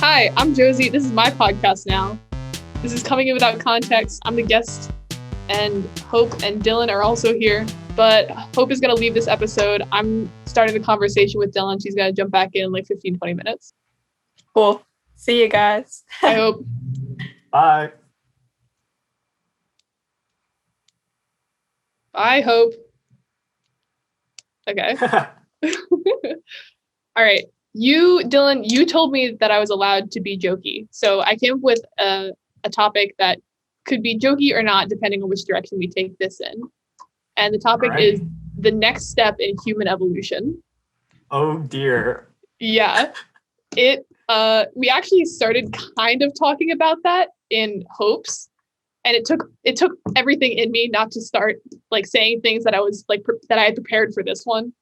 Hi, I'm Josie. This is my podcast now. This is Coming In Without Context. I'm the guest, and Hope and Dylan are also here. But Hope is going to leave this episode. I'm starting the conversation with Dylan. She's going to jump back in like 15, 20 minutes. Cool. See you guys. I hope. Bye. Bye, Hope. Okay. All right. Dylan, you told me that I was allowed to be jokey. So I came up with a topic that could be jokey or not, depending on which direction we take this in. And the topic is the next step in human evolution. Oh dear. Yeah. We actually started kind of talking about that in hopes. And it took everything in me not to start like saying things that I was like that I had prepared for this one.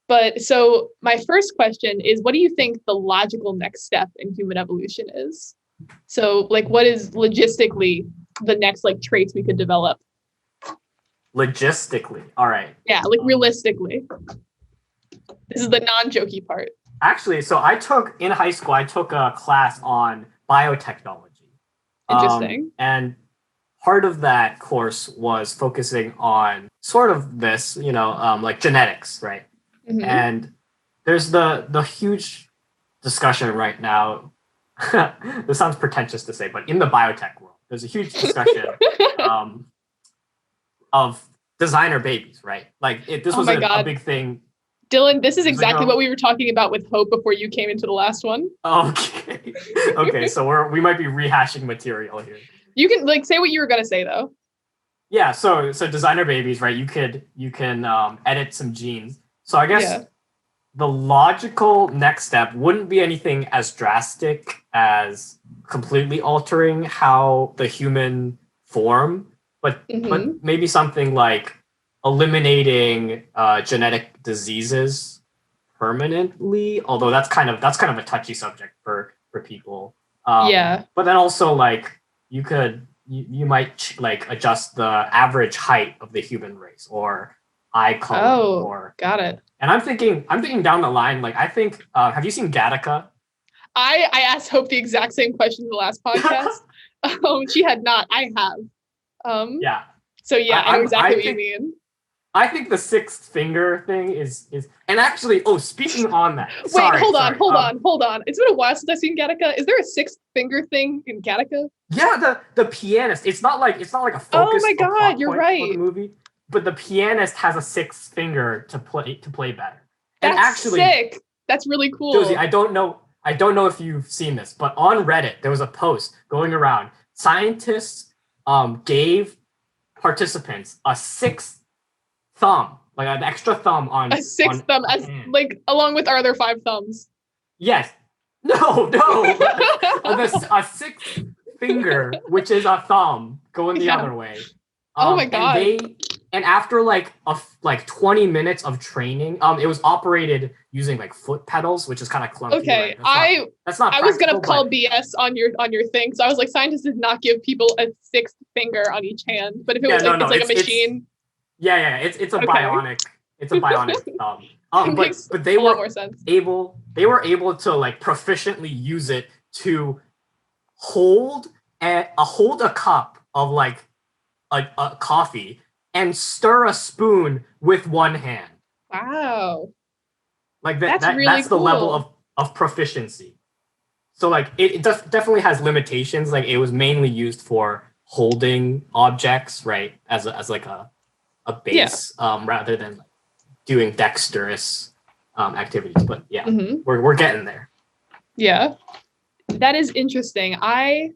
But so my first question is, what do you think the logical next step in human evolution is? So like, what is logistically the next like traits we could develop? Logistically. All right. Yeah, like realistically. This is the non-jokey part. Actually, so in high school, I took a class on biotechnology. Interesting. And part of that course was focusing on sort of this, like genetics, right? Mm-hmm. And there's the huge discussion right now. This sounds pretentious to say, but in the biotech world, there's a huge discussion of designer babies, right? Like this was a big thing. Dylan, this is exactly what we were talking about with Hope before you came into the last one. Okay. Okay, so we might be rehashing material here. You can like say what you were gonna say though. Yeah, so designer babies, right? You can edit some genes. So I guess the logical next step wouldn't be anything as drastic as completely altering how the human form, but maybe something like eliminating genetic diseases permanently. Although that's kind of a touchy subject for people. But then also like you might like adjust the average height of the human race or eye color. Got it. And I'm thinking down the line. Like I think, have you seen Gattaca? I asked Hope the exact same question in the last podcast. She had not. I have. Yeah. So yeah, I know exactly what you mean. I think the sixth finger thing is and actually, speaking on that. Wait, hold on. It's been a while since I've seen Gattaca. Is there a sixth finger thing in Gattaca? Yeah, the pianist. It's not like a focus. Oh my god, you're right. For the movie, but the pianist has a sixth finger to play better. That's actually sick. That's really cool. Josie, I don't know if you've seen this, but on Reddit there was a post going around. Scientists gave participants a sixth thumb, like an extra thumb on a sixth thumb, as like along with our other 5 thumbs. Yes. No. A sixth finger, which is a thumb, going the other way. Oh my god! And after like 20 minutes of training, it was operated using like foot pedals, which is kind of clunky. Okay, right? That's not. I was gonna call BS on your thing, so I was like, scientists did not give people a sixth finger on each hand, but if it was a machine. It's a bionic. It's a bionic thumb. But they were able to like proficiently use it to hold a cup of like a coffee and stir a spoon with one hand. Wow. Like that's the level of proficiency. So like it definitely has limitations. Like it was mainly used for holding objects, right? As like a base, rather than like doing dexterous activities. But yeah, we're getting there. Yeah, that is interesting. I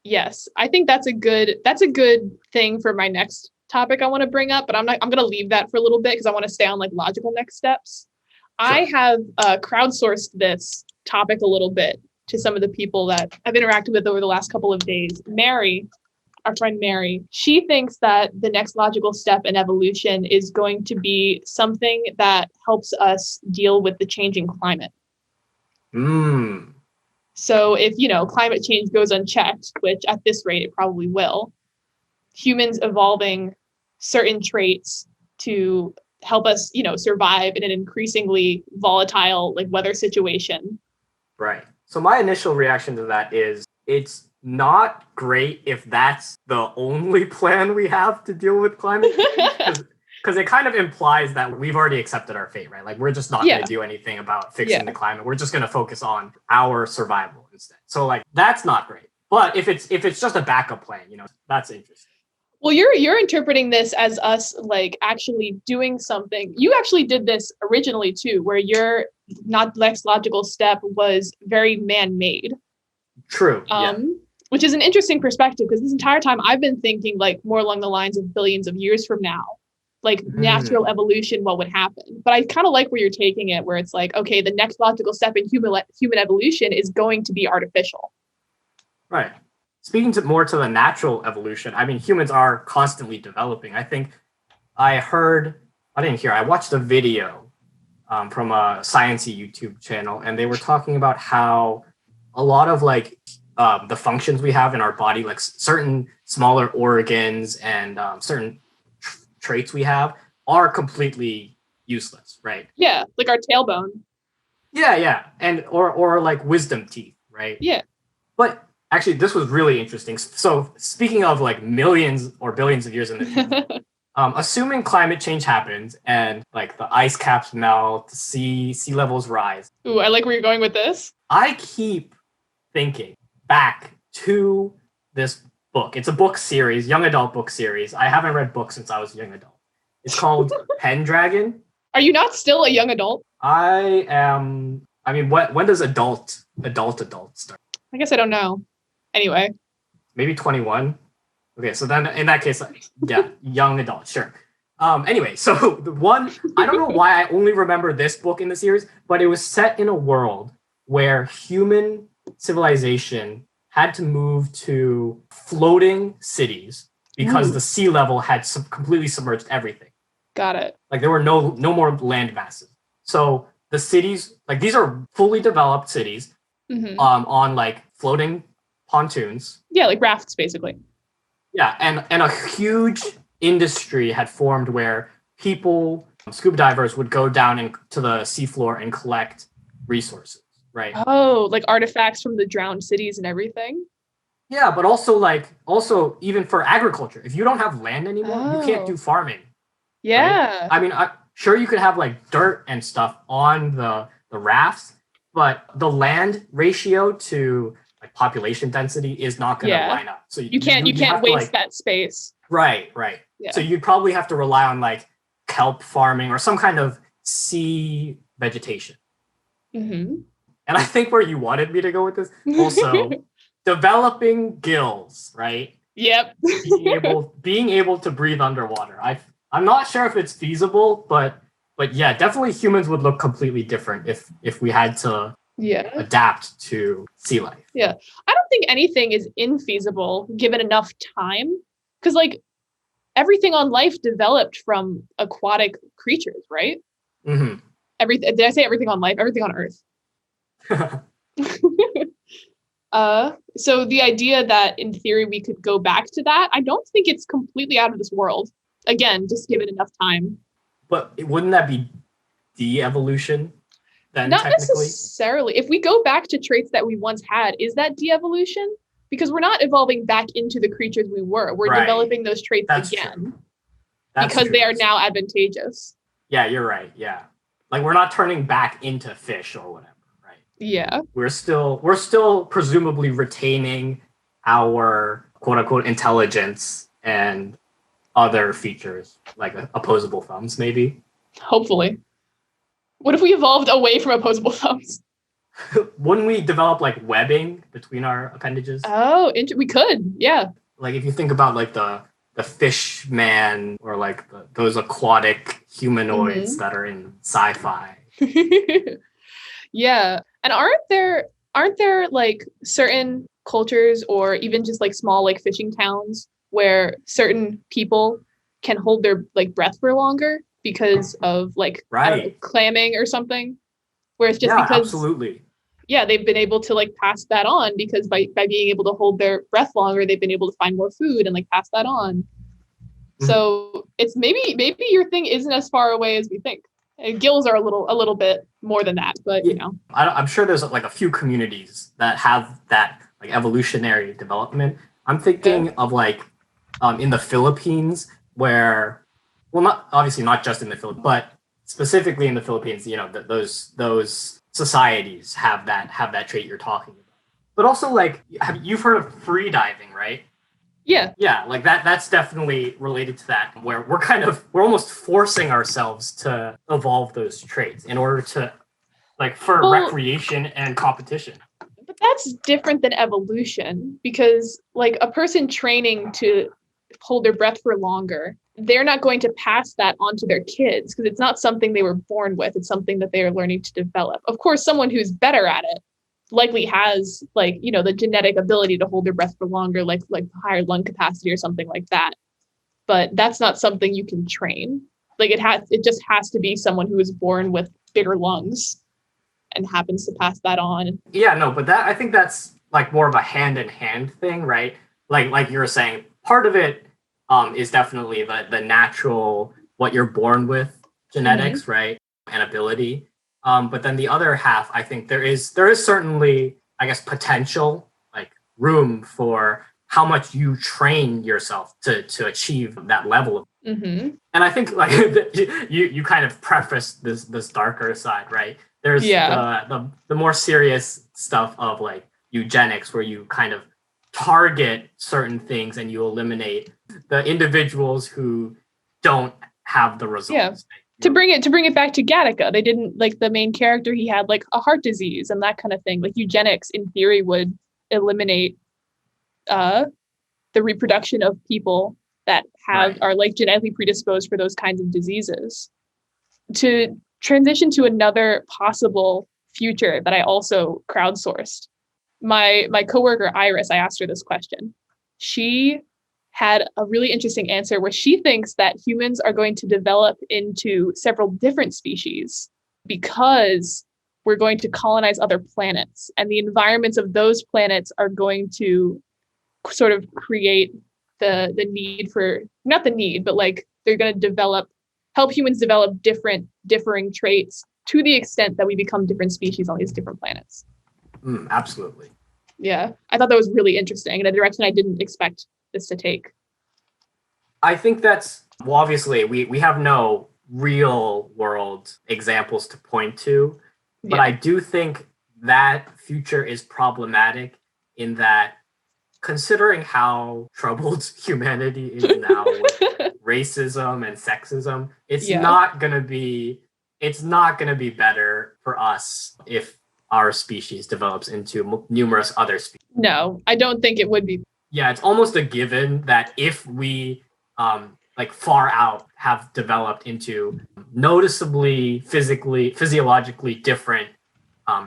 think that's a good thing for my next topic I want to bring up. But I'm gonna leave that for a little bit because I want to stay on like logical next steps. Sure. I have crowdsourced this topic a little bit to some of the people that I've interacted with over the last couple of days. Our friend Mary, she thinks that the next logical step in evolution is going to be something that helps us deal with the changing climate. So if, climate change goes unchecked, which at this rate it probably will, humans evolving certain traits to help us, survive in an increasingly volatile like weather situation Right. So my initial reaction to that is it's not great if that's the only plan we have to deal with climate change. Because it kind of implies that we've already accepted our fate, right? Like we're just not going to do anything about fixing the climate. We're just going to focus on our survival instead. So like that's not great. But if it's just a backup plan, that's interesting. Well, you're interpreting this as us like actually doing something. You actually did this originally too, where your not next logical step was very man-made. True. Which is an interesting perspective because this entire time I've been thinking like more along the lines of billions of years from now, like natural evolution, what would happen. But I kind of like where you're taking it, where it's like, okay, the next logical step in human evolution is going to be artificial. Right. Speaking more to the natural evolution, I mean, humans are constantly developing. I think I watched a video from a sciencey YouTube channel, and they were talking about how a lot of like the functions we have in our body, like certain smaller organs and certain traits we have, are completely useless, right? Yeah, like our tailbone. Yeah, and or like wisdom teeth, right? Yeah. But actually, this was really interesting. So speaking of like millions or billions of years in the future, assuming climate change happens and like the ice caps melt, sea levels rise. Ooh, I like where you're going with this. I keep thinking back to this book. It's a book series, young adult book series. I haven't read books since I was a young adult. It's called Pendragon. Are you not still a young adult? I am. I mean, when does adult start? I guess I don't know. Anyway. Maybe 21. Okay, so then in that case, yeah, young adult, sure. Anyway, so the one, I don't know why I only remember this book in the series, but it was set in a world where human civilization had to move to floating cities because the sea level had completely submerged everything. Got it. Like there were no more land masses. So the cities, like these are fully developed cities on like floating pontoons. Yeah, like rafts basically. Yeah, and a huge industry had formed where people, scuba divers, would go down into the seafloor and collect resources, right? Oh, like artifacts from the drowned cities and everything? Yeah, but also even for agriculture. If you don't have land anymore, you can't do farming. Yeah. Right? I mean, sure you could have like dirt and stuff on the rafts, but the land ratio to like population density is not going to line up. So you can't waste that space. Right. Yeah. So you'd probably have to rely on like kelp farming or some kind of sea vegetation. Mm-hmm. And I think where you wanted me to go with this, also developing gills, right? Yep. being able to breathe underwater. I'm not sure if it's feasible, but yeah, definitely humans would look completely different if we had to adapt to sea life. Yeah. I don't think anything is infeasible given enough time. Because like everything on life developed from aquatic creatures, right? Mm-hmm. Did I say everything on life? Everything on Earth. So the idea that in theory we could go back to that, I don't think it's completely out of this world. Again, just give it enough time. But wouldn't that be de-evolution then? Not necessarily. If we go back to traits that we once had, is that de-evolution? Because we're not evolving back into the creatures we were. We're developing those traits again because they are now advantageous. Yeah, you're right. Yeah. Like we're not turning back into fish or whatever, right? Yeah. We're still presumably retaining our quote unquote intelligence and other features like opposable thumbs, maybe. Hopefully. What if we evolved away from opposable thumbs? Wouldn't we develop like webbing between our appendages? Oh, we could. Yeah. Like if you think about like the fish man or like those aquatic humanoids that are in sci-fi. Yeah. And aren't there like certain cultures or even just like small like fishing towns where certain people can hold their like breath for longer because of like I don't know, clamming or something? Where it's just because absolutely. Yeah, they've been able to like pass that on because by being able to hold their breath longer, they've been able to find more food and like pass that on. Mm-hmm. So it's maybe your thing isn't as far away as we think. Gills are a little bit more than that, but you know. I'm sure there's like a few communities that have that like evolutionary development. I'm thinking of like in the Philippines where, well, not obviously not just in the Philippines, but specifically in the Philippines, you know, those societies have that trait you're talking about. But also like you've heard of free diving, right? Yeah, like that's definitely related to that, where we're almost forcing ourselves to evolve those traits in order to like for recreation and competition. But that's different than evolution, because like a person training to hold their breath for longer, they're not going to pass that on to their kids because it's not something they were born with. It's something that they are learning to develop. Of course, someone who's better at it likely has like, you know, the genetic ability to hold their breath for longer, like higher lung capacity or something like that. But that's not something you can train. Like it just has to be someone who is born with bigger lungs and happens to pass that on. Yeah, no, but that I think that's like more of a hand in hand thing, right? Like you were saying, part of it is definitely the natural what you're born with genetics, right, and ability. But then the other half, I think there is certainly, I guess, potential, like room for how much you train yourself to achieve that level. And I think like you kind of prefaced this darker side, right? There's the more serious stuff of like eugenics, where you kind of target certain things and you eliminate the individuals who don't have the results. To bring it back to Gattaca, they didn't, like, the main character, he had like a heart disease and that kind of thing. Like eugenics in theory would eliminate the reproduction of people that are like genetically predisposed for those kinds of diseases. To transition to another possible future that I also crowdsourced, my coworker Iris, I asked her this question. She had a really interesting answer where she thinks that humans are going to develop into several different species because we're going to colonize other planets, and the environments of those planets are going to sort of create the need for, not the need, but like they're going to help humans develop differing traits to the extent that we become different species on these different planets. Absolutely. Yeah, I thought that was really interesting in a direction I didn't expect this to take. I think that's, well, obviously we have no real world examples to point to, but I do think that future is problematic in that, considering how troubled humanity is now with racism and sexism, it's not gonna be better for us if our species develops into numerous other species. No, I don't think it would be. Yeah, it's almost a given that if we like far out have developed into noticeably physiologically different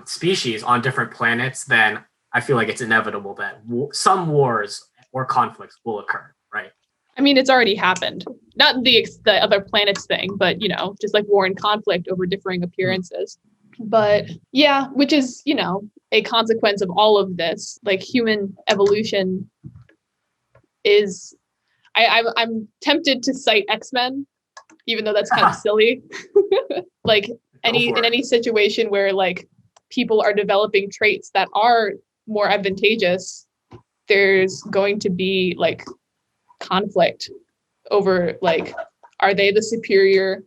species on different planets, then I feel like it's inevitable that some wars or conflicts will occur, right? I mean, it's already happened. Not the other planets thing, but, you know, just like war and conflict over differing appearances. But yeah, which is, you know, a consequence of all of this. Like human evolution is, I'm tempted to cite X-Men, even though that's kind of silly. Like in any situation where like people are developing traits that are more advantageous, there's going to be like conflict over like, are they the superior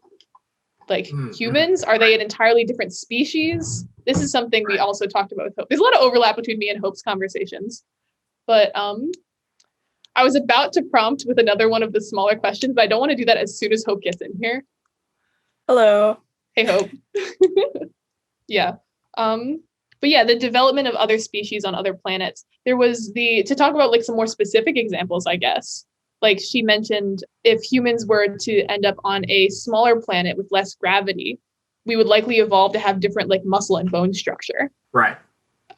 like humans? Are they an entirely different species? This is something we also talked about with Hope. There's a lot of overlap between me and Hope's conversations, but I was about to prompt with another one of the smaller questions, but I don't want to do that as soon as Hope gets in here. Hello. Hey, Hope. Yeah. But yeah, the development of other species on other planets. There was to talk about like some more specific examples, I guess. Like she mentioned, if humans were to end up on a smaller planet with less gravity, we would likely evolve to have different like muscle and bone structure. Right.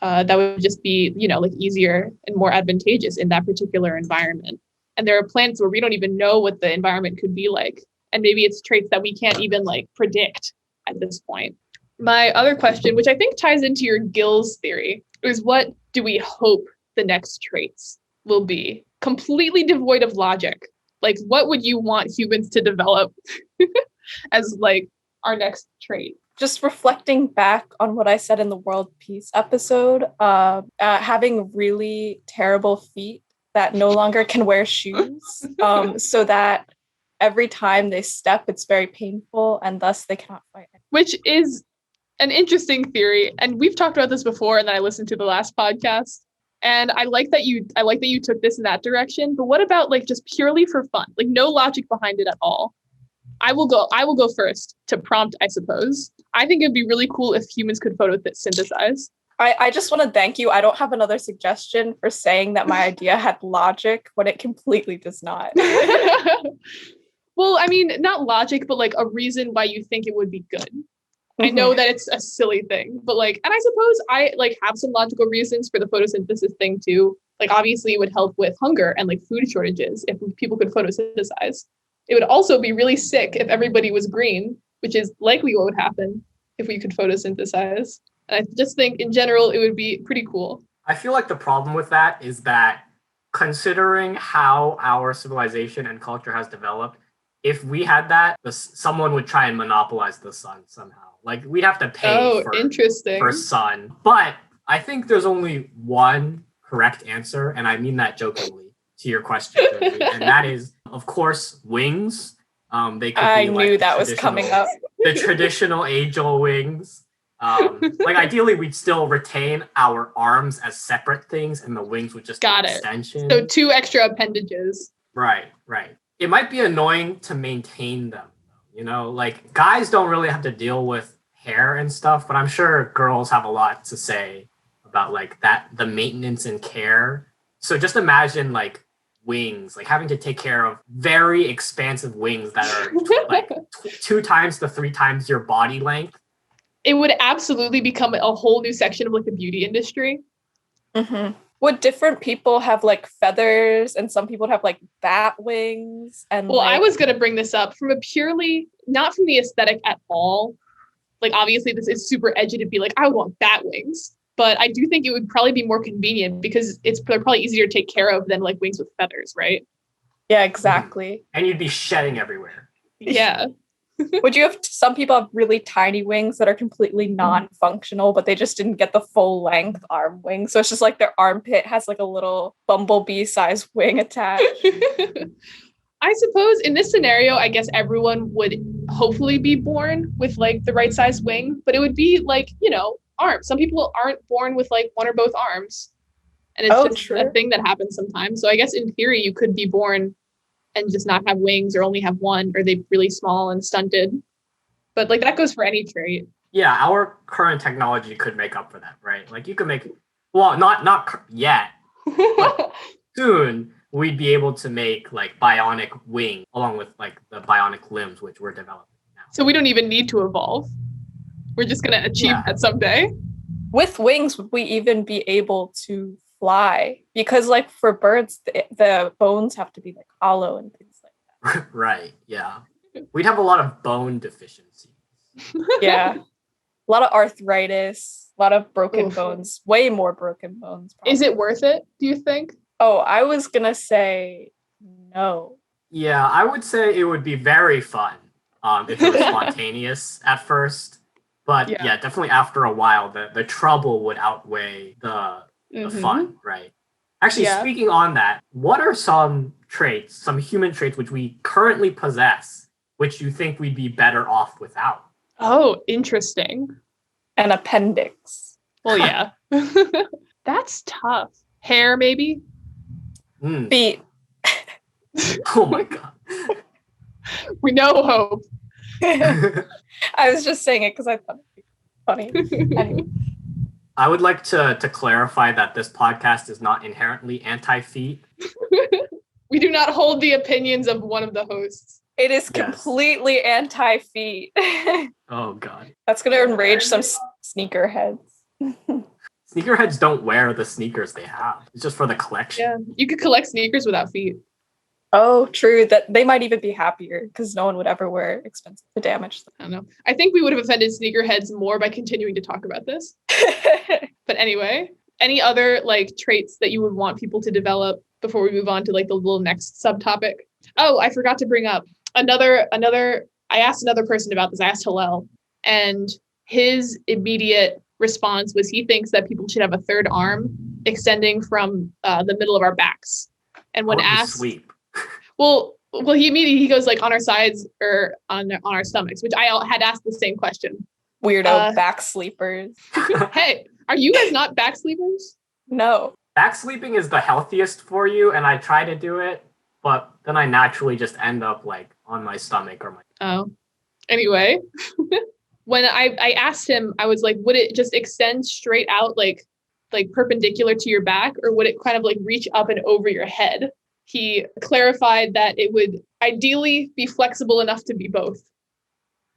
That would just be, you know, like easier and more advantageous in that particular environment. And there are planets where we don't even know what the environment could be like. And maybe it's traits that we can't even like predict at this point. My other question, which I think ties into your Gills theory, is what do we hope the next traits will be? Completely devoid of logic. Like, what would you want humans to develop as like our next trait? Just reflecting back on what I said in the world peace episode, having really terrible feet that no longer can wear shoes, so that every time they step, it's very painful, and thus they cannot fight. Which is an interesting theory, and we've talked about this before, and then I listened to the last podcast, and I like that you took this in that direction. But what about like just purely for fun, like no logic behind it at all? I will go first to prompt, I suppose. I think it'd be really cool if humans could photosynthesize. I just want to thank you. I don't have another suggestion for saying that my idea had logic when it completely does not. Well, I mean, not logic, but like a reason why you think it would be good. I know that it's a silly thing, but like, and I suppose I like have some logical reasons for the photosynthesis thing too. Like, obviously it would help with hunger and like food shortages if people could photosynthesize. It would also be really sick if everybody was green, which is likely what would happen if we could photosynthesize. And I just think in general, it would be pretty cool. I feel like the problem with that is that considering how our civilization and culture has developed, if we had that, someone would try and monopolize the sun somehow. Like we'd have to pay for sun. But I think there's only one correct answer, and I mean that jokingly, to your question, Josie, and that is, of course, wings. They could I be knew like that was coming up. The traditional age-old wings. Like ideally, we'd still retain our arms as separate things, and the wings would just be an extension. So 2 extra appendages. Right. It might be annoying to maintain them, you know, like guys don't really have to deal with hair and stuff, but I'm sure girls have a lot to say about like that, the maintenance and care. So just imagine like wings, like having to take care of very expansive wings that are like 2 times to 3 times your body length. It would absolutely become a whole new section of like the beauty industry. Mm-hmm. Would different people have like feathers, and some people would have like bat wings? And well, I was going to bring this up from a purely, not from the aesthetic at all. Like, obviously this is super edgy to be like, I would want bat wings, but I do think it would probably be more convenient because they're probably easier to take care of than like wings with feathers, right? Yeah, exactly. And you'd be shedding everywhere. Yeah. Would you have some people have really tiny wings that are completely non-functional, but they just didn't get the full length arm wing, so it's just like their armpit has like a little bumblebee sized wing attached? I suppose in this scenario, I guess everyone would hopefully be born with like the right size wing, but it would be like, you know, arms. Some people aren't born with like one or both arms, and it's just a thing that happens sometimes. So I guess in theory you could be born and just not have wings, or only have one, or they're really small and stunted. But like that goes for any trait. Yeah, our current technology could make up for that, right? Like you could make, well, not yet, but soon we'd be able to make like bionic wing along with like the bionic limbs, which we're developing now. So we don't even need to evolve. We're just going to achieve that someday. With wings, would we even be able to fly? Because like for birds, the bones have to be like hollow and things like that. Right, yeah. We'd have a lot of bone deficiencies. Yeah. A lot of arthritis, a lot of broken bones, way more broken bones. Probably. Is it worth it, do you think? Oh, I was going to say no. Yeah, I would say it would be very fun if it was spontaneous at first. But yeah, definitely after a while, the trouble would outweigh the fun, right? Actually, speaking on that, what are some traits, some human traits which we currently possess, which you think we'd be better off without? Oh, interesting. An appendix. Well, yeah. That's tough. Hair, maybe? Feet. Oh my God. We know hope. I was just saying it because I thought it'd be funny. Anyway. I would like to clarify that this podcast is not inherently anti-feet. We do not hold the opinions of one of the hosts. It is completely anti-feet. Oh, God. That's going to enrage some sneakerheads. Sneakerheads don't wear the sneakers they have. It's just for the collection. Yeah, you could collect sneakers without feet. Oh, true. That they might even be happier because no one would ever wear expensive to damage them. I don't know. I think we would have offended sneakerheads more by continuing to talk about this. But anyway, any other like traits that you would want people to develop before we move on to like the little next subtopic? Oh, I forgot to bring up another I asked another person about this. I asked Hillel, and his immediate response was he thinks that people should have a third arm extending from the middle of our backs. And when asked, sweep. Well, he goes like on our sides or on our stomachs, which I had asked the same question. Weirdo back sleepers. Hey, are you guys not back sleepers? No. Back sleeping is the healthiest for you, and I try to do it, but then I naturally just end up like on my stomach or my. Oh, anyway, when I asked him, I was like, would it just extend straight out like perpendicular to your back, or would it kind of like reach up and over your head? He clarified that it would ideally be flexible enough to be both.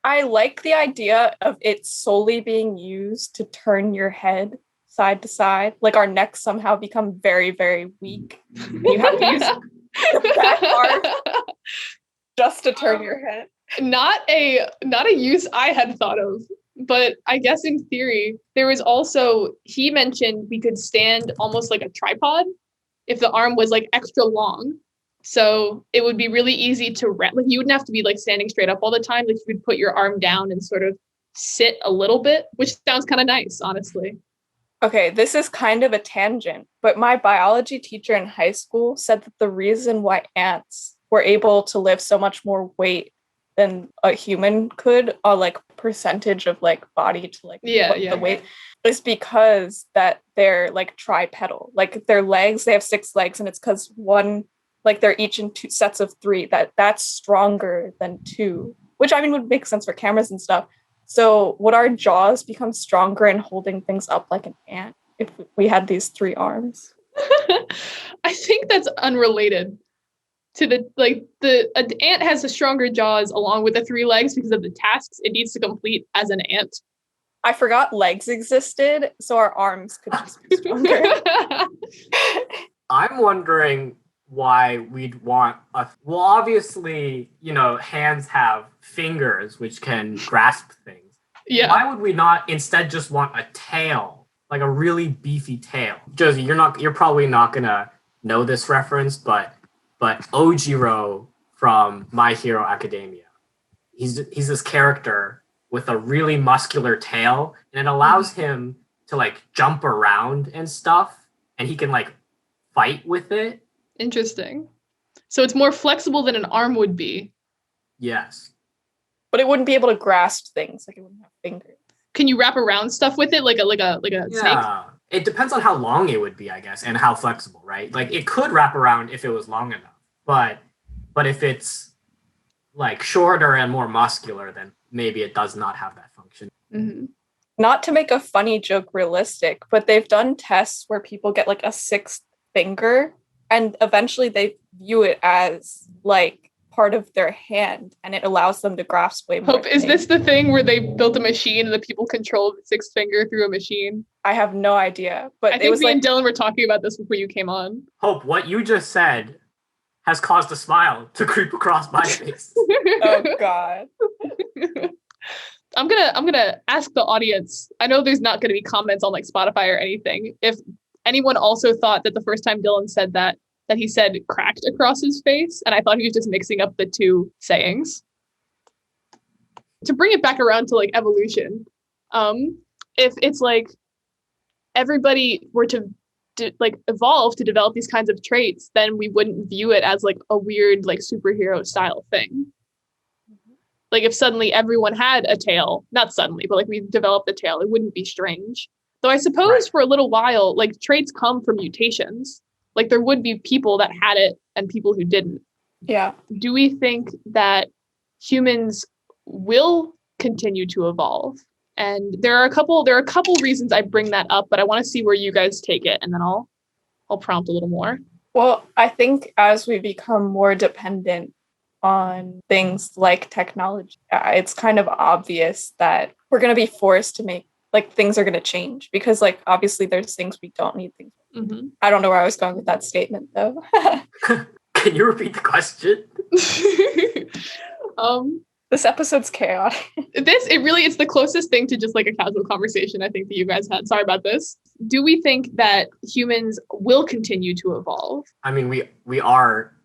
I like the idea of it solely being used to turn your head side to side. Like our necks somehow become very, very weak. You have to use the back arm just to turn your head. Not a use I had thought of, but I guess in theory, there was also, he mentioned we could stand almost like a tripod if the arm was like extra long. So it would be really easy to like you wouldn't have to be like standing straight up all the time. Like you could put your arm down and sort of sit a little bit, which sounds kind of nice, honestly. Okay, this is kind of a tangent, but my biology teacher in high school said that the reason why ants were able to lift so much more weight than a human could, or like percentage of like body to like the weight, is because that they're like tripedal. Like their legs, they have 6 legs, and it's because one, like they're each in 2 sets of 3. That's stronger than 2, which I mean would make sense for cameras and stuff. So would our jaws become stronger in holding things up like an ant if we had these 3 arms? I think that's unrelated to an ant has the stronger jaws along with the 3 legs because of the tasks it needs to complete as an ant. I forgot legs existed, so our arms could just be stronger. I'm wondering why we'd want well, obviously, hands have fingers which can grasp things. Yeah. Why would we not instead just want a tail, like a really beefy tail? Josie, you're probably not gonna know this reference, but Ojiro from My Hero Academia, he's this character with a really muscular tail, and it allows him to like jump around and stuff, and he can like fight with it. Interesting. So it's more flexible than an arm would be. Yes. But it wouldn't be able to grasp things, like it wouldn't have fingers. Can you wrap around stuff with it like a snake? It depends on how long it would be, I guess, and how flexible, right? Like it could wrap around if it was long enough. But if it's like shorter and more muscular, then maybe it does not have that function. Mm-hmm. Not to make a funny joke realistic, but they've done tests where people get like a 6th finger, and eventually they view it as like part of their hand, and it allows them to grasp way more. Hope, is this the thing where they built a machine and the people control the 6th finger through a machine? I have no idea, but I think me and Dylan were talking about this before you came on. Hope, what you just said has caused a smile to creep across my face. Oh God. I'm gonna ask the audience. I know there's not gonna be comments on like Spotify or anything. If anyone also thought that the first time Dylan said that he said cracked across his face, and I thought he was just mixing up the 2 sayings. To bring it back around to like evolution, if it's like everybody were to evolve to develop these kinds of traits, then we wouldn't view it as like a weird like superhero style thing. Like if suddenly everyone had a tail, not suddenly, but like we developed a tail, it wouldn't be strange. Though I suppose for a little while, like traits come from mutations. Like there would be people that had it and people who didn't. Yeah. Do we think that humans will continue to evolve? And there are a couple reasons I bring that up, but I want to see where you guys take it, and then I'll prompt a little more. Well, I think as we become more dependent on things like technology, it's kind of obvious that we're going to be forced to make, like, things are going to change, because, like, obviously there's things we don't need things. Mm-hmm. I don't know where I was going with that statement, though. Can you repeat the question? This episode's chaotic. It's the closest thing to just like a casual conversation I think that you guys had. Sorry about this. Do we think that humans will continue to evolve? I mean, we are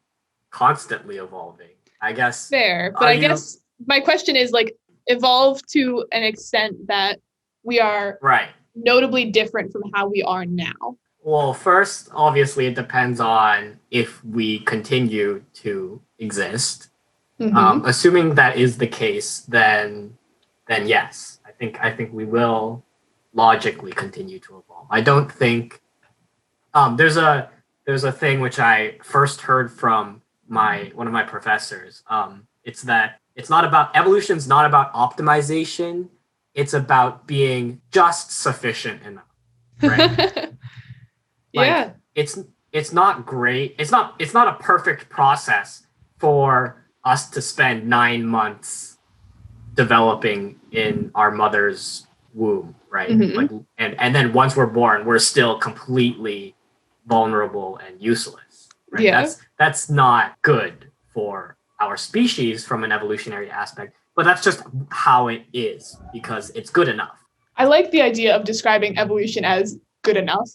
constantly evolving, I guess. Fair, but I guess my question is like evolve to an extent that we are Right. notably different from how we are now. Well, first, obviously, it depends on if we continue to exist. Assuming that is the case, then yes, I think we will logically continue to evolve. I don't think there's a thing which I first heard from one of my professors. It's that it's not about evolution's not about optimization. It's about being just sufficient enough, right? Yeah. It's not great. It's not a perfect process for us to spend 9 months developing in our mother's womb, right? Like, and then once we're born, we're still completely vulnerable and useless, right? Yeah. That's not good for our species from an evolutionary aspect, but that's just how it is because it's good enough. I like the idea of describing evolution as good enough.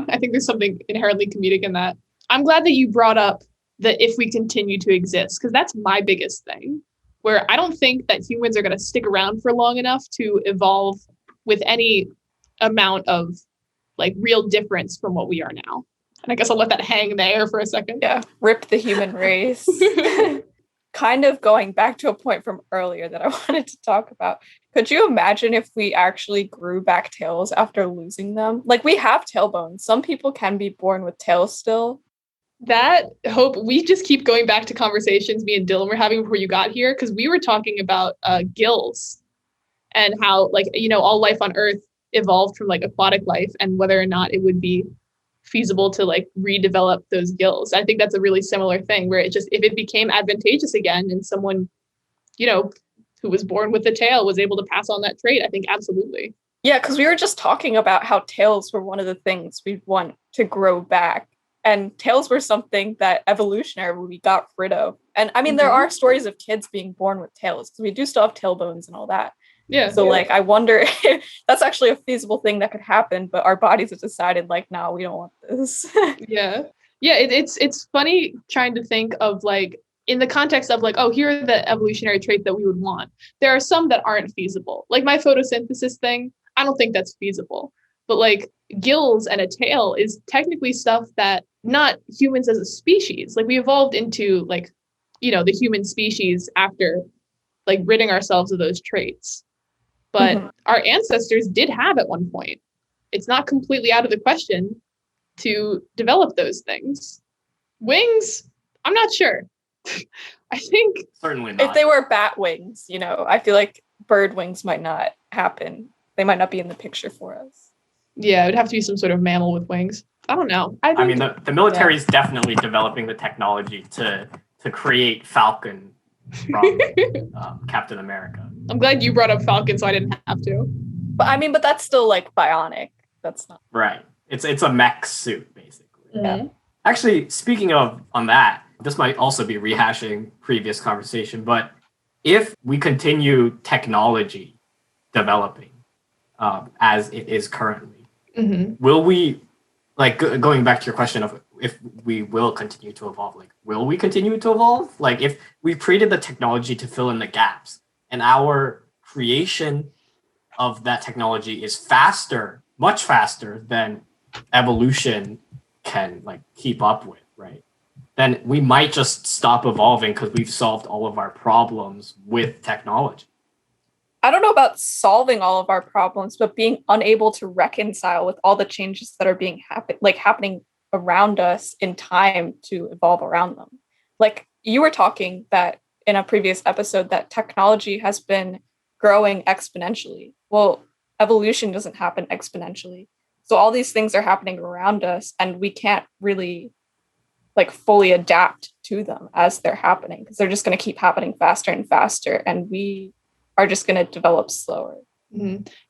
I think there's something inherently comedic in that. I'm glad that you brought up that if we continue to exist, because that's my biggest thing, where I don't think that humans are going to stick around for long enough to evolve with any amount of like real difference from what we are now. And I guess I'll let that hang there for a second. Yeah, rip the human race. Kind of going back to a point from earlier that I wanted to talk about. Could you imagine if we actually grew back tails after losing them? Like, we have tailbones. Some people can be born with tails still. That hope, we just keep going back to conversations me and Dylan were having before you got here, because we were talking about gills and how, like, you know, all life on Earth evolved from like aquatic life and whether or not it would be feasible to like redevelop those gills. I think that's a really similar thing where it just, if it became advantageous again and someone, you know, who was born with a tail was able to pass on that trait, I think absolutely. Yeah, because we were just talking about how tails were one of the things we want to grow back. And tails were something that evolutionarily we got rid of. And I mean, there are stories of kids being born with tails because we do still have tailbones and all that. Yeah. So like, I wonder if that's actually a feasible thing that could happen, but our bodies have decided like, no, we don't want this. Yeah. It's funny trying to think of like, in the context of like, oh, here are the evolutionary traits that we would want. There are some that aren't feasible. Like my photosynthesis thing, I don't think that's feasible. But like gills and a tail is technically stuff that not humans as a species, like we evolved into like, you know, the human species after like ridding ourselves of those traits. But our ancestors did have at one point. It's not completely out of the question to develop those things. Wings, I'm not sure. I think certainly not. If they were bat wings, you know, I feel like bird wings might not happen. They might not be in the picture for us. Yeah, it would have to be some sort of mammal with wings. I don't know. I mean, the military is definitely developing the technology to create Falcon from Captain America. I'm glad you brought up Falcon, so I didn't have to. But I mean, but that's still like bionic. That's not right. It's a mech suit basically. Yeah. Actually, speaking of on that, this might also be rehashing previous conversation, but if we continue technology developing as it is currently, will we, like going back to your question of if we will continue to evolve, like will we continue to evolve? Like if we created the technology to fill in the gaps and our creation of that technology is faster, much faster than evolution can like keep up with, right? Then we might just stop evolving because we've solved all of our problems with technology. I don't know about solving all of our problems, but being unable to reconcile with all the changes that are being happening around us in time to evolve around them. Like you were talking that in a previous episode that technology has been growing exponentially. Well, evolution doesn't happen exponentially. So all these things are happening around us and we can't really like fully adapt to them as they're happening because they're just going to keep happening faster and faster and we are just going to develop slower.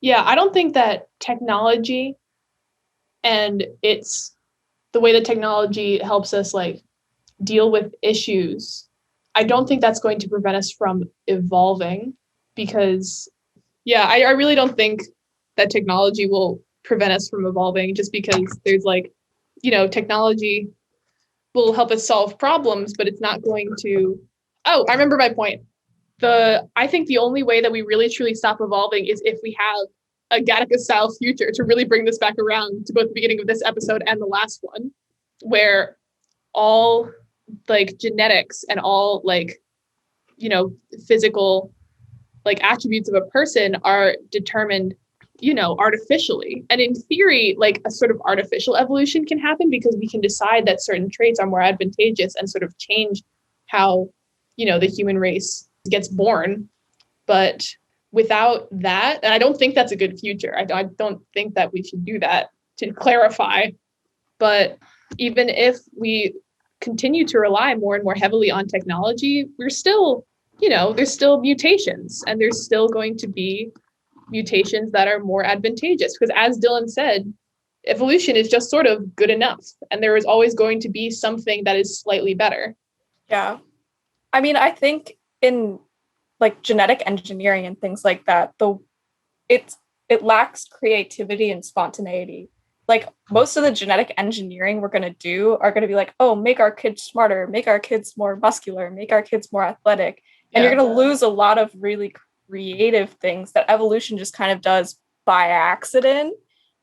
Yeah, I don't think that technology and it's the way that technology helps us like deal with issues. I don't think that's going to prevent us from evolving because, yeah, I really don't think that technology will prevent us from evolving just because there's like, you know, technology will help us solve problems, but it's not going to. Oh, I remember my point. I think the only way that we really truly stop evolving is if we have a Gattaca-style future, to really bring this back around to both the beginning of this episode and the last one, where all like genetics and all like, you know, physical like attributes of a person are determined, you know, artificially. And in theory, like a sort of artificial evolution can happen because we can decide that certain traits are more advantageous and sort of change how, you know, the human race gets born. But without that, and I don't think that's a good future. I don't think that we should do that, to clarify. But even if we continue to rely more and more heavily on technology, we're still, you know, there's still mutations, and there's still going to be mutations that are more advantageous. Because as Dylan said, evolution is just sort of good enough, and there is always going to be something that is slightly better. Yeah. I mean, I think in like genetic engineering and things like that, it lacks creativity and spontaneity. Like most of the genetic engineering we're going to do are going to be like, oh, make our kids smarter, make our kids more muscular, make our kids more athletic. And you're going to lose a lot of really creative things that evolution just kind of does by accident.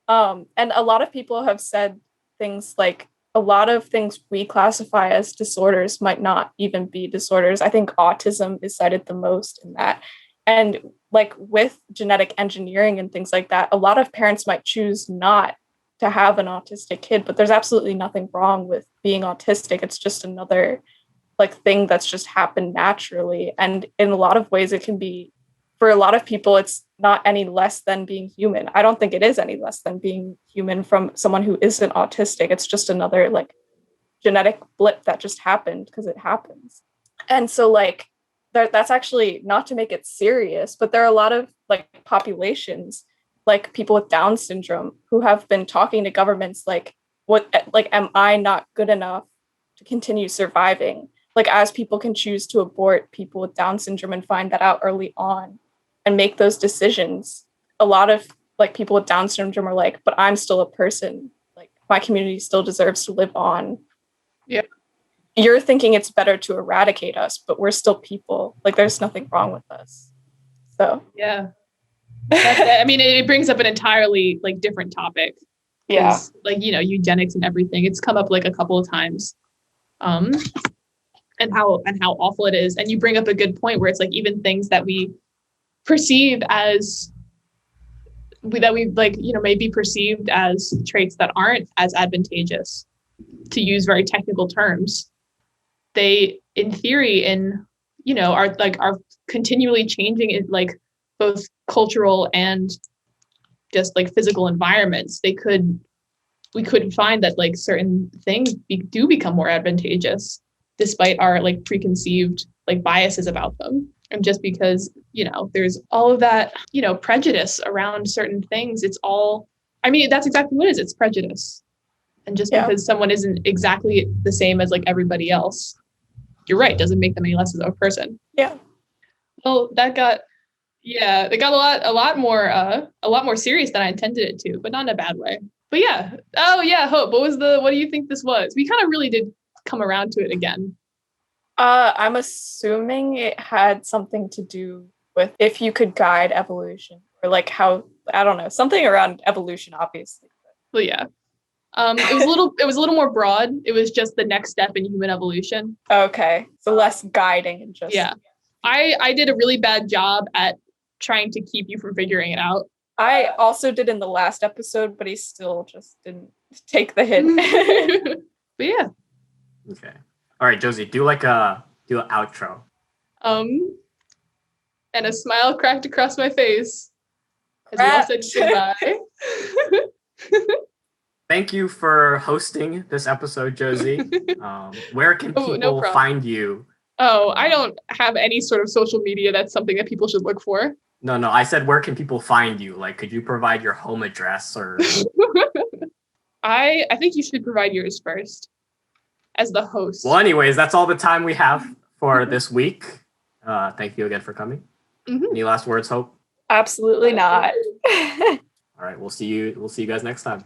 And a lot of people have said things like, a lot of things we classify as disorders might not even be disorders. I think autism is cited the most in that. And like with genetic engineering and things like that, a lot of parents might choose not to have an autistic kid, but there's absolutely nothing wrong with being autistic. It's just another like thing that's just happened naturally. And in a lot of ways, it can be, for a lot of people, it's not any less than being human. I don't think it is any less than being human from someone who isn't autistic. It's just another like genetic blip that just happened because it happens. And so like that's actually not to make it serious, but there are a lot of like populations, like people with Down syndrome, who have been talking to governments like, am I not good enough to continue surviving? Like as people can choose to abort people with Down syndrome and find that out early on and make those decisions. A lot of like people with Down syndrome are like, but I'm still a person. Like my community still deserves to live on. Yeah. You're thinking it's better to eradicate us, but we're still people. Like there's nothing wrong with us. So yeah. I mean, it brings up an entirely like different topic. Yeah. Like, you know, eugenics and everything. It's come up like a couple of times. And how awful it is. And you bring up a good point where it's like even things that we perceive as that we like, you know, may be perceived as traits that aren't as advantageous, to use very technical terms. They, in theory, you know, are continually changing in like both cultural and just like physical environments. We could find that like certain things do become more advantageous despite our like preconceived like biases about them. And just because, you know, there's all of that, you know, prejudice around certain things, it's all, I mean, that's exactly what it is. It's prejudice. And just because someone isn't exactly the same as like everybody else, you're right, doesn't make them any less of a person. Yeah. Well, they got a lot more serious than I intended it to, but not in a bad way. But yeah. Oh yeah, Hope. What do you think this was? We kind of really did come around to it again. I'm assuming it had something to do with if you could guide evolution, or like how, I don't know, something around evolution, obviously. Well, yeah. It was a little more broad. It was just the next step in human evolution. Okay. So less guiding and just I did a really bad job at trying to keep you from figuring it out. I also did in the last episode, but he still just didn't take the hint. But yeah. Okay. All right, Josie, do an outro. And a smile cracked across my face as we all said goodbye. Thank you for hosting this episode, Josie. Where can people find you? Oh, I don't have any sort of social media. That's something that people should look for. No, I said where can people find you? Like, could you provide your home address or? I think you should provide yours first, as the host. Well, anyways, that's all the time we have for this week. Thank you again for coming. Mm-hmm. Any last words, Hope? Absolutely not. All right, we'll see you guys next time.